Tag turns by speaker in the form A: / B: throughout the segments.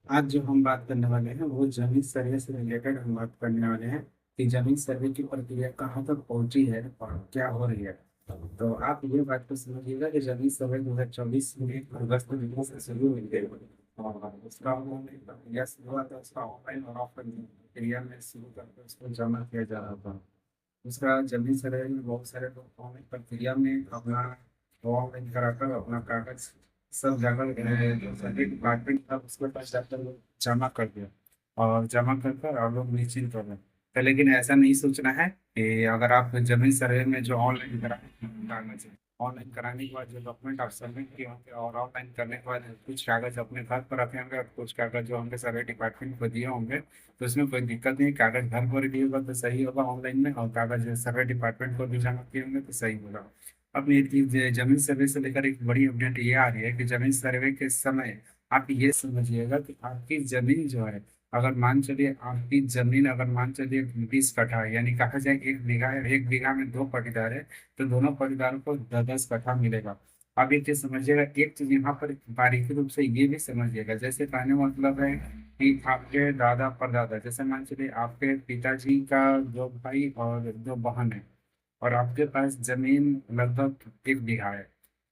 A: आज जो हम बात करने वाले हैं वो जमीन सर्वे से रिलेटेड हम बात करने वाले हैं कि जमीन सर्वे की प्रक्रिया कहाँ तक पहुंची है और क्या हो रही है। तो आप ये बात को समझिएगा कि जमीन सर्वे 2024 में अगस्त महीने से शुरू हुई थी और उसका उन्होंने प्रक्रिया शुरू हुआ था। उसका ऑनलाइन और ऑफलाइन प्रक्रिया में शुरू करके उसको जमा किया जा रहा था। उसका जमीन सर्वे में बहुत सारे लोग ऑनलाइन प्रक्रिया में अपना ऑनलाइन कराकर अपना कागज सब जगह जो सभी डिपार्टमेंट था उसके पास जाकर वो जमा कर दिया और जमा कर कर आप लोग निश्चिंत हो गए। तो लेकिन ऐसा नहीं सोचना है कि अगर आप जमीन सर्वे में जो ऑनलाइन कराना चाहिए, ऑनलाइन कराने के बाद जो डॉक्यूमेंट आप सबमिट किए होंगे और ऑनलाइन करने के बाद कुछ कागज अपने घर पर रखे होंगे और कुछ कागज जो होंगे सर्वे डिपार्टमेंट को दिए होंगे, तो इसमें कोई दिक्कत नहीं। कागज घर पर दिए होगा तो सही होगा ऑनलाइन में, और कागज सर्वे डिपार्टमेंट को भी जमा किए होंगे तो सही होगा। अब ये चीज जमीन सर्वे से लेकर एक बड़ी अपडेट ये आ रही है कि जमीन सर्वे के समय आप ये समझिएगा कि आपकी जमीन जो है, अगर मान चलिए आपकी जमीन अगर मान चलिए 20 कट्ठा है, यानी कहा जाए 1 बीघा है, 1 बीघा में 2 पटीदार है, तो दोनों पटीदारों को 10-10 कट्ठा मिलेगा। अब एक चीज समझिएगा, एक चीज यहाँ पर बारीकी रूप से ये भी समझिएगा, जैसे कहने का मतलब है कि आपके दादा परदादा, जैसे मान चलिए आपके पिताजी का दो भाई और दो बहन है और आपके पास जमीन लगभग 1 बीघा है,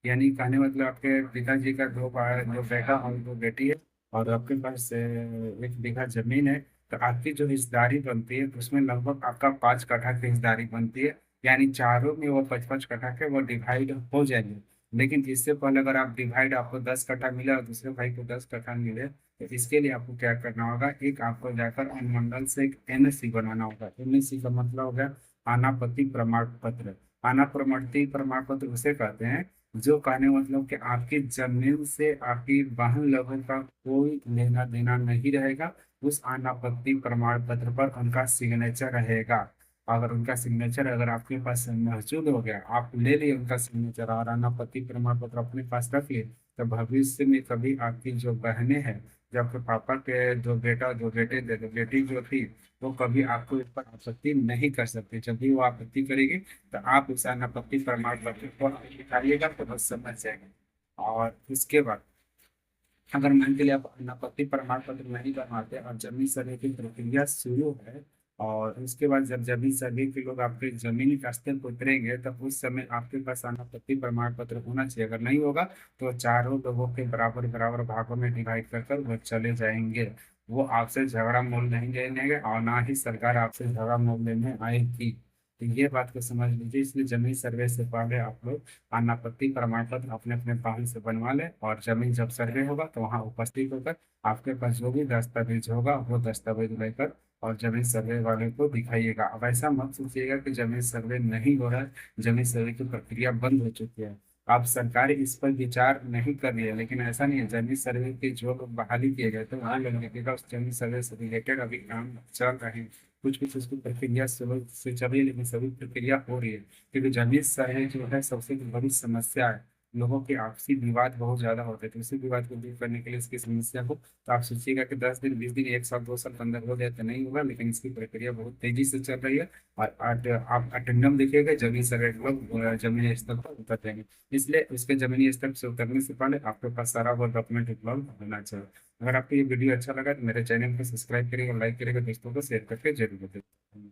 A: यानी कहने मतलब आपके पिताजी का दो बेटा और 2 बेटी है और आपके पास 1 बीघा जमीन है। तो आपकी जो हिस्सेदारी बनती है उसमें लगभग आपका 5 कट्ठा की हिस्सेदारी बनती है, यानी चारों में वो 5-5 कट्ठा के वो डिवाइड हो जाएंगे। लेकिन इससे पहले अगर आप डिवाइड आपको 10 कट्ठा मिले और दूसरे भाई को 10 कट्ठा मिले, तो इसके लिए आपको क्या करना होगा, एक आपको जाकर अनुमंडल से एक एनएससी बनाना होगा। एनएससी का मतलब हो गया अनापत्ति प्रमाण पत्र। अनाप्रमति प्रमाण पत्र उसे कहते हैं जो कहने मतलब कि आपकी जमीन से आपकी वाहन लोगों का कोई लेना देना नहीं रहेगा। उस अनापत्ति प्रमाण पत्र पर उनका सिग्नेचर रहेगा। अगर उनका सिग्नेचर अगर आपके पास मौजूद हो गया, आप ले लिए उनका सिग्नेचर और अनापत्ति प्रमाण पत्र अपने पास रख लिए, तो भविष्य में कभी आपकी जो बहनें हैं, जो आपके पापा के दो बेटा दो बेटे दो बेटी जो थी, वो कभी आपको इस पर आपत्ति नहीं कर सकते। जब भी वो आपत्ति करेगी तो आप उस अनापत्ति प्रमाण पत्र को दिखाइएगा तो बस समझ जाएंगे। और इसके बाद अगर मान के लिए आप अनापत्ति प्रमाण पत्र नहीं बनवाते और जमीन सर्वे की प्रक्रिया शुरू है, और उसके बाद जब जमीन सर्वे के लोग आपके जमीन का स्तर पर उतरेंगे तब उस समय आपके पास अनापत्ति प्रमाण पत्र होना चाहिए। अगर नहीं होगा तो चारों लोगों के बराबर बराबर भागों में डिवाइड कर कर वो चले जाएंगे। वो आपसे झगड़ा मोल नहीं लेंगे और ना ही सरकार आपसे झगड़ा मोल लेने आएगी। तो ये बात को समझ लीजिए, इसलिए जमीन सर्वे से पहले आप लोग अनापत्ति प्रमाण पत्र अपने अपने वाहन से बनवा लें, और जमीन जब सर्वे होगा तो वहाँ उपस्थित होकर आपके पास जो भी दस्तावेज होगा वो दस्तावेज लेकर और जमीन सर्वे वाले को दिखाइएगा। अब ऐसा मत सोचिएगा कि जमीन सर्वे नहीं हो रहा है, जमीन सर्वे की प्रक्रिया बंद हो चुकी है। आप सरकार इस पर विचार नहीं कर रही है, लेकिन ऐसा नहीं है। जमीन सर्वे के जो लोग बहाली किए गए थे वहाँ लोग देखिएगा उस जमीन सर्वे से रिलेटेड अभी काम चल रहे हैं। कुछ कुछ उसकी प्रक्रिया से चल रही है, लेकिन सभी प्रक्रिया हो रही है, क्योंकि जमीन सर्वे जो है सबसे बड़ी समस्या है। लोगों के आपसी विवाद बहुत ज्यादा होते थे, उसी विवाद को दूर करने के लिए इसकी समस्या को, तो आप सोचिएगा कि 10 दिन 20 दिन 1 साल 2 साल 15 हो गया तो नहीं होगा, लेकिन इसकी प्रक्रिया बहुत तेजी से चल रही है। और आप अटेंडम देखिएगा जमीन सर्वे लोग जमीनी स्तर पर उतर जाएंगे। इसलिए उसके जमीनी स्तर से उतरने से पहले आपके पास सारा वो डॉक्यूमेंट उपलब्ध होना चाहिए। अगर आपको ये वीडियो अच्छा लगा तो मेरे चैनल को सब्सक्राइब करिएगा, लाइक करिएगा, दोस्तों को शेयर करके जरूर बताइए।